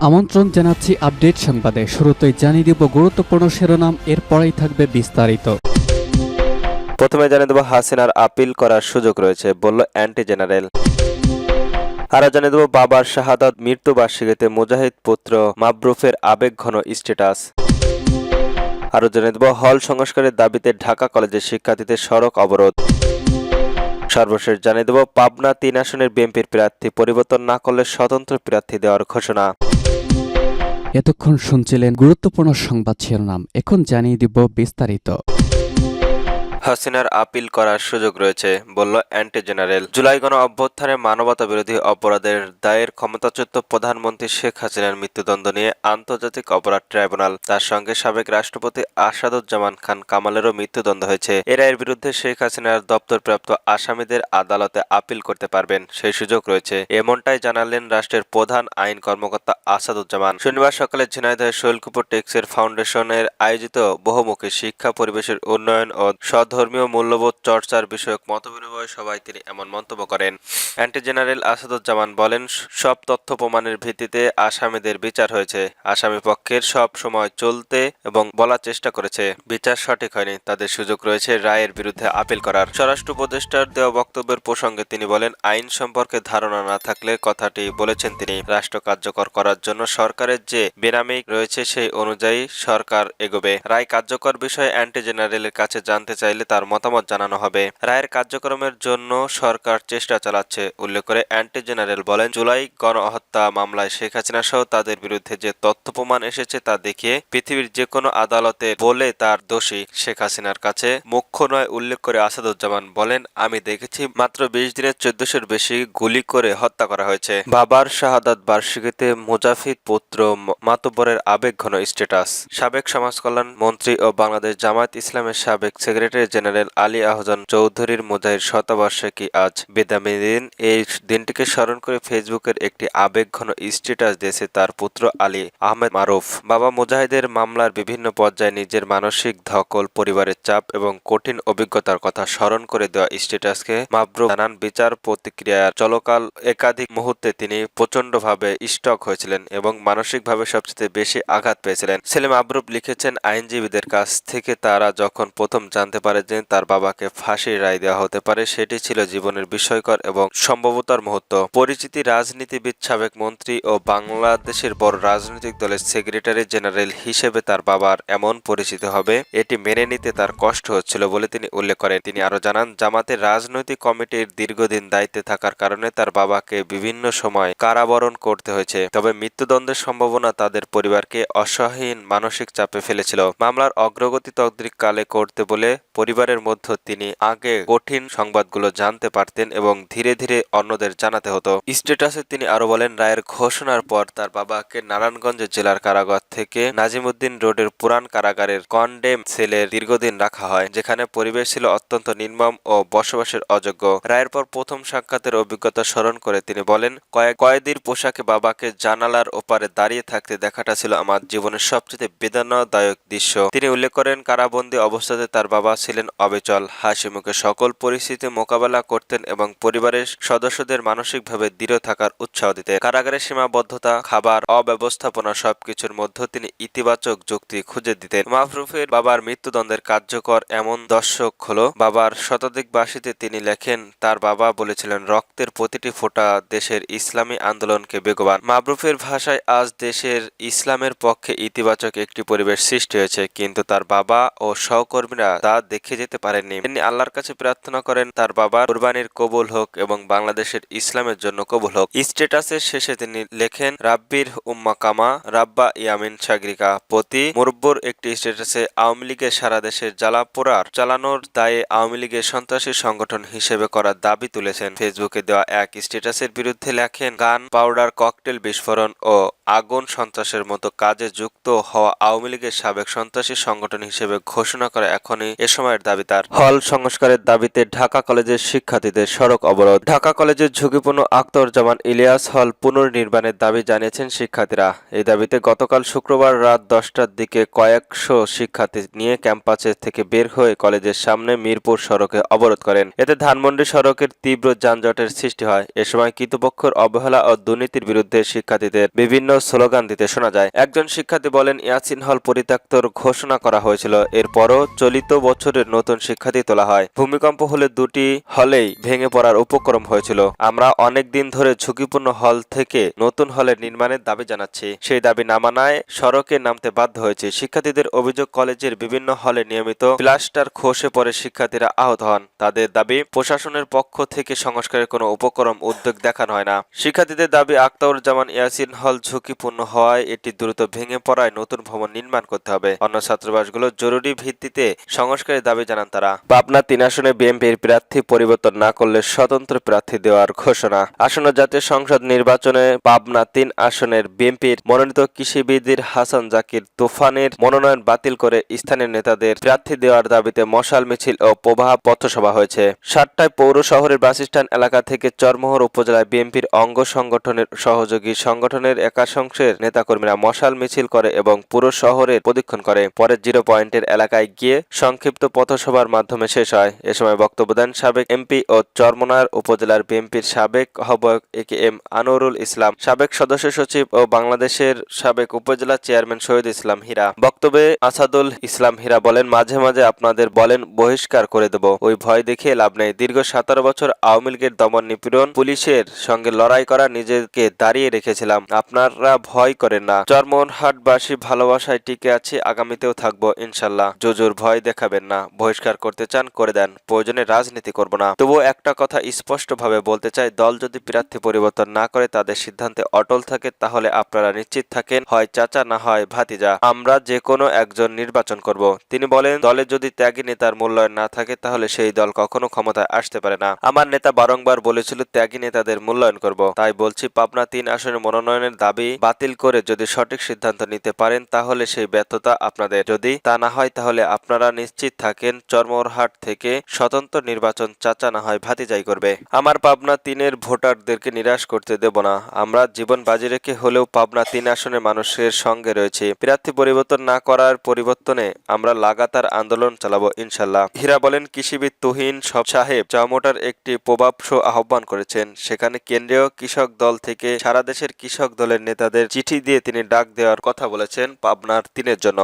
আমন্ত্রণ জানাচ্ছি আপডেট সংবাদে। শুরুতেই জানিয়ে দিব গুরুত্বপূর্ণ শিরোনাম, এরপরেই থাকবে বিস্তারিত। প্রথমে জানিয়ে দেব হাসিনার আপিল করার সুযোগ রয়েছে, বলল অ্যান্টি জেনারেল। আরো জানিয়ে দেব বাবার শাহাদাত মৃত্যুবার্ষিকীতে মুজাহিদ পুত্র মাবরুফের আবেগঘন স্ট্যাটাস। আরো জানিয়ে দেব হল সংস্কারের দাবিতে ঢাকা কলেজের শিক্ষার্থীদের সড়ক অবরোধ। সর্বশেষ জানিয়ে দেব পাবনা ৩ আসনের বিএনপির প্রার্থী পরিবর্তন না করলে স্বতন্ত্র প্রার্থী দেওয়ার ঘোষণা। এতক্ষণ শুনছিলেন গুরুত্বপূর্ণ সংবাদ শিরোনাম, এখন জানিয়ে দিব বিস্তারিত। হাসিনার আপিল করার সুযোগ রয়েছে, বলল অ্যান্টি জেনারেল। জুলাই গণ অভ্যুত্থানে মানবতা বিরোধী অপরাধের দায়ের ক্ষমতাচ্যুত প্রধানমন্ত্রী শেখ হাসিনার মৃত্যুদণ্ড নিয়ে আন্তর্জাতিক অপরাধ ট্রাইব্যুনাল, তার সঙ্গে সাবেক রাষ্ট্রপতি আসাদুজ্জামান খান কামালেরও মৃত্যুদণ্ড হয়েছে। এ রায়ের বিরুদ্ধে শেখ হাসিনার দপ্তরপ্রাপ্ত আসামিদের আদালতে আপিল করতে পারবেন, সেই সুযোগ রয়েছে, এমনটাই জানালেন রাষ্ট্রের প্রধান আইন কর্মকর্তা আসাদুজ্জামান। শনিবার সকালে ঝিনাইদহের শৈলকুপা টেক্সের ফাউন্ডেশনের আয়োজিত বহুমুখী শিক্ষা পরিবেশের উন্নয়ন ও ধর্মীয় মূল্যবোধ চর্চার বিষয়ক মতবিনিময় সভায় তিনি এমন মন্তব্য করেন। অ্যান্টি জেনারেল আসাদুজ্জামান বলেন, সব তথ্য প্রমাণের ভিত্তিতে আসামিদের বিচার হয়েছে। আসামি পক্ষের সব সময় চলতে এবং বলার চেষ্টা করেছে বিচার সঠিক হয়নি, তাদের সুযোগ রয়েছে রায়ের বিরুদ্ধে আপিল করার। স্বরাষ্ট্র উপদেষ্টার দেওয়া বক্তব্যের প্রসঙ্গে তিনি বলেন, আইন সম্পর্কে ধারণা না থাকলে কথাটি বলেছেন তিনি। রাষ্ট্র কার্যকর করার জন্য সরকারের যে বেনামিক রয়েছে সেই অনুযায়ী সরকার এগোবে। রায় কার্যকর বিষয়ে অ্যান্টি জেনারেলের কাছে জানতে চাইলে তার মতামত জানানো হবে। রায়ের কার্যক্রমের জন্য সরকার চেষ্টা চালাচ্ছে উল্লেখ করে অ্যান্টি জেনারেল বলেন, জুলাই গণহত্যা মামলায় শেখ হাসিনা সহ তাদের বিরুদ্ধে যে তথ্য প্রমাণ এসেছে তা দেখিয়ে পৃথিবীর যে কোনো আদালতে বলে তার দোষী শেখ হাসিনার কাছে মুখ্য নয়। উল্লেখ করে আসাদুজ্জামান বলেন, আমি দেখেছি মাত্র 20 দিনে 1400-এর বেশি গুলি করে হত্যা করা হয়েছে। বাবার শাহাদাত বার্ষিকীতে মুজাহিদ পুত্র মাতব্বরের আবেগঘন স্ট্যাটাস। সাবেক সমাজ কল্যাণ মন্ত্রী ও বাংলাদেশ জামায়াত ইসলামের সাবেক সেক্রেটারি জেনারেল আলী আহসান চৌধুরীর মুজাহিদ শতবার্ষিকী আজ। বিদামী দিন, এই দিনটিকে স্মরণ করে ফেসবুকের একটি আবেগঘন স্ট্যাটাস দিয়েছে তার পুত্র আলী আহমেদ মারুফ। বাবা মুজাহিদের মামলার বিভিন্ন পর্যায়ে নিজের মানসিক ধকল, পরিবারের চাপ এবং কঠিন অভিজ্ঞতার কথা স্মরণ করে দেওয়া স্ট্যাটাসকে মাবরুফ জানান, বিচার প্রতিক্রিয়ার চলকাল একাধিক মুহূর্তে তিনি প্রচণ্ডভাবে স্ট্রোক হয়েছিলেন এবং মানসিকভাবে সবচেয়ে বেশি আঘাত পেয়েছিলেন। ছেলে মাবরুফ লিখেছেন, আইনজীবীদের কাছ থেকে তারা যখন প্রথম জানতে পারে যে তার বাবাকে ফাঁসির রায় দেওয়া হতে পারে, সেটি ছিল জীবনের বিস্ময়কর এবং সম্ভবতার মুহূর্ত। পরিচিতি রাজনীতিবিদ, সাবেক মন্ত্রী ও বাংলাদেশের বড় রাজনৈতিক দলের সেক্রেটারি জেনারেল হিসেবে তার বাবার এমন পরিচিতি হবে, এটি মেনে নিতে তার কষ্ট হচ্ছিল বলে তিনি উল্লেখ করেন। তিনি আরো জানান, জামাতের রাজনৈতিক কমিটির দীর্ঘদিন দায়িত্বে থাকার কারণে তার বাবাকে বিভিন্ন সময় কারাবরণ করতে হয়েছে, তবে মৃত্যুদণ্ডের সম্ভাবনা তাদের পরিবারকে অসহনীয় মানসিক চাপে ফেলেছিল। মামলার অগ্রগতি তদারকিকালে করতে বলে পরিবারের মধ্যে তিনি আগে কঠিন সংবাদগুলো জানতে পারতেন এবং ধীরে ধীরে অন্যদের জানাতে হতো। স্ট্যাটাসে তিনি আরো বলেন, রায়ের ঘোষণার পর তার বাবাকে নারায়ণগঞ্জ জেলার কারাগার থেকে নাজিমউদ্দিন রোডের পুরান কারাগারের কনডেম সেলে দীর্ঘদিন রাখা হয়, যেখানে পরিবেশ ছিল অত্যন্ত নির্মম ও বসবাসের অযোগ্য। রায়ের পর প্রথম সাক্ষাতের অভিজ্ঞতা স্মরণ করে তিনি বলেন, কয়েদির পোশাকে বাবাকে জানালার ওপারে দাঁড়িয়ে থাকতে দেখাটা ছিল আমার জীবনের সবচেয়ে বেদনাদায়ক দৃশ্য। তিনি উল্লেখ করেন, কারাবন্দী অবস্থাতে তার বাবা ছিলেন অবিচল, হাসি মুখে সকল পরিস্থিতি মোকাবেলা করতেন এবং পরিবারের সদস্যদের মানসিকভাবে দৃঢ় থাকার উৎসাহ দিতেন। কারাগারের সীমাবদ্ধতা, খাবার, অব্যবস্থাপনা সবকিছুর মধ্যে তিনি ইতিবাচক যুক্তি খুঁজে দিতেন। মাবরুফের বাবার মৃত্যুদণ্ডের কার্যকর এমন দশক হলো বাবার শতাধিক বার্ষিকীতে তিনি লেখেন, তার বাবা বলেছিলেন, রক্তের প্রতিটি ফোঁটা দেশের ইসলামী আন্দোলনকে বেগবান। মাবরুফের ভাষায়, আজ দেশের ইসলামের পক্ষে ইতিবাচক একটি পরিবেশ সৃষ্টি হয়েছে, কিন্তু তার বাবা ও সহকর্মীরা তা দেখে যেতে পারেননি। তিনি আল্লাহর কাছে প্রার্থনা করেন তার বাবার কুরবানির কবুল হোক এবং বাংলাদেশের ইসলামের জন্য কবুল হোক। স্ট্যাটাসের শেষে তিনি লেখেন, রাব্বির উম্মা কামা রাব্বা ইয়ামিন সাগরিকা। প্রতি মুরব্বর একটি স্ট্যাটাসে আওয়ামী লীগের সারা দেশের জ্বালাপোড়ার চালানোর দায়ে আওয়ামী লীগের সন্ত্রাসী সংগঠন হিসেবে করার দাবি তুলেছেন। ফেসবুকে দেওয়া এক স্ট্যাটাসের বিরুদ্ধে লেখেন, গান, পাউডার, ককটেল বিস্ফোরণ ও আগুন সন্ত্রাসের মতো কাজে যুক্ত হওয়া আওয়ামী লীগের সাবেক সন্ত্রাসী সংগঠন হিসেবে ঘোষণা করা এখনই এ সময় সংস্কারের দাবি তার। হল সংস্কারের দাবিতে ঢাকা কলেজের শিক্ষার্থীদের সড়ক অবরোধ। ঢাকা কলেজের ঝুঁকিপূর্ণ আখতারুজ্জামান ইলিয়াস হল পুনর্নির্মাণের দাবি জানিয়েছেন শিক্ষার্থীরা। এই দাবিতে গতকাল শুক্রবার রাত 10টার দিকে কয়েকশো শিক্ষার্থী নিয়ে ক্যাম্পাসে থেকে বের হয়ে কলেজের সামনে মিরপুর সড়কে অবরোধ করেন। এতে ধানমন্ডি সড়কের তীব্র যানজটের সৃষ্টি হয়। এ সময় কর্তৃপক্ষের অবহেলা ও দুর্নীতির বিরুদ্ধে শিক্ষার্থীদের বিভিন্ন স্লোগান দিতে শোনা যায়। একজন শিক্ষার্থী বলেন, ইয়াসিন হল পরিত্যক্তর ঘোষণা করা হয়েছিল, এরপরও চলিত বছরের নতুন শিক্ষার্থী তোলা হয়। ভূমিকম্প হলে দুটি হলেই ভেঙে পড়ার উপক্রম হয়েছিল। আমরা অনেক দিন ধরে ঝুঁকিপূর্ণ হল থেকে নতুন হলের নির্মাণের দাবি জানাচ্ছি। সেই দাবি না মানায় সড়কে নামতে বাধ্য হয়েছে। শিক্ষার্থীদের অভিযোগ, কলেজের বিভিন্ন হলে নিয়মিত প্লাস্টার খসে পড়ে শিক্ষার্থীরা আহত হন। তাদের দাবি, প্রশাসনের পক্ষ থেকে সংস্কারের কোনো উপক্রম উদ্যোগ দেখানো হয় না। শিক্ষার্থীদের দাবি, আখতারুজ্জামান ইয়াসিন হল ঝুঁকিপূর্ণ হওয়ায় এটি দ্রুত ভেঙে পড়ায় নতুন ভবন নির্মাণ করতে হবে। অন্য ছাত্রাবাসগুলো জরুরি ভিত্তিতে সংস্কারের দাবি জানান তারা। পাবনা 3 আসনে বিএনপির প্রার্থী পরিবর্তন না করলে স্বতন্ত্র প্রার্থী দেওয়ার ঘোষণা। আসন্ন জাতীয় সংসদ নির্বাচনে পাবনা 3 আসনের বিএনপির মনোনীত কৃষিবিদ হাসান জাকির তুফানের মনোনয়ন বাতিল করে স্থানীয় নেতাদের প্রার্থী দেওয়ার দাবিতে মশাল মিছিল ও প্রভাব পথসভা হয়েছে। 7টায় পৌর শহরের বাসস্ট্যান্ড এলাকা থেকে চরমোহর উপজেলায় বিএনপির অঙ্গ সংগঠনের সহযোগী সংগঠনের একাংশের নেতাকর্মীরা মশাল মিছিল করে এবং পুরো শহরের প্রদক্ষিণ করে। পরে 0 পয়েন্টের এলাকায় গিয়ে সংক্ষিপ্ত পথসভার মাধ্যমে শেষ হয়। এ সময় বক্তব্য দেন সাবেক এমপি ও চরমোনার উপজেলার বিএনপির সাবেক আহ্বায়ক একেএম আনোয়ারুল ইসলাম, সাবেক সদস্য সচিব ও বাংলাদেশের সাবেক উপজেলা চেয়ারম্যান শহীদ ইসলাম হীরা। বক্তব্যে আসাদুল ইসলাম হীরা বলেন, মাঝে মাঝে আপনাদের বলেন বহিষ্কার করে দেব, ওই ভয় দেখিয়ে লাভ নেই। দীর্ঘ 17 বছর আওয়ামী লীগের দমন নিপীড়ন, পুলিশের সঙ্গে লড়াই করা নিজেকে দাঁড়িয়ে রেখেছিলাম। আপনারা ভয় করেন না। চরমোহনহাটবাসী ভালোবাসায় টিকে আছি, আগামীতেও থাকবো ইনশাল্লাহ। জোজোর ভয় দেখাবেন না। বহিষ্কার করতে চান করে দেন, প্রয়োজনে রাজনীতি করব না। তবুও একটা কথা স্পষ্টভাবে বলতে চাই, দল যদি প্রার্থী পরিবর্তন না করে তাদের সিদ্ধান্তে অটল থাকে তাহলে আপনারা নিশ্চিত থাকেন, হয় চাচা না হয় ভাতিজা, আমরা যে কোনো একজন নির্বাচন করব। তিনি বলেন, দলে যদি ত্যাগী নেতার মূল্যায়ন না থাকে তাহলে সেই দল কখনো ক্ষমতায় আসতে পারে না। আমার নেতা বারংবার বলেছিল ত্যাগী নেতাদের মূল্যায়ন করব। তাই বলছি, পাবনা 3 আসনের মনোনয়নের দাবি বাতিল করে যদি সঠিক সিদ্ধান্ত নিতে পারেন তাহলে সেই ব্যর্থতা আপনাদের। যদি তা না হয় তাহলে আপনারা নিশ্চিত থাকেন চরমোহরহাট থেকে স্বতন্ত্র নির্বাচন চাচা না হয় ভাতিজাই করবে। আমার পাবনা 3-এর ভোটারদেরকে নিরাশ করতে দেব না। আমরা জীবন বাজি রেখে হলেও পাবনা 3 আসনের মানুষের সঙ্গে রয়েছি। প্রার্থী পরিবর্তন না করার পরিবর্তনে আমরা লাগাতার আন্দোলন চালাবো ইনশাল্লাহ। হীরা বলেন, কৃষিবিদ তুহিন সাহেব চমোটার একটি প্রভাব শো আহ্বান করেছেন। সেখানে কেন্দ্রীয় কৃষক দল থেকে সারা দেশের কৃষক দলের নেতাদের চিঠি দিয়ে তিনি ডাক দেওয়ার কথা বলেছেন পাবনার 3-এর জন্য।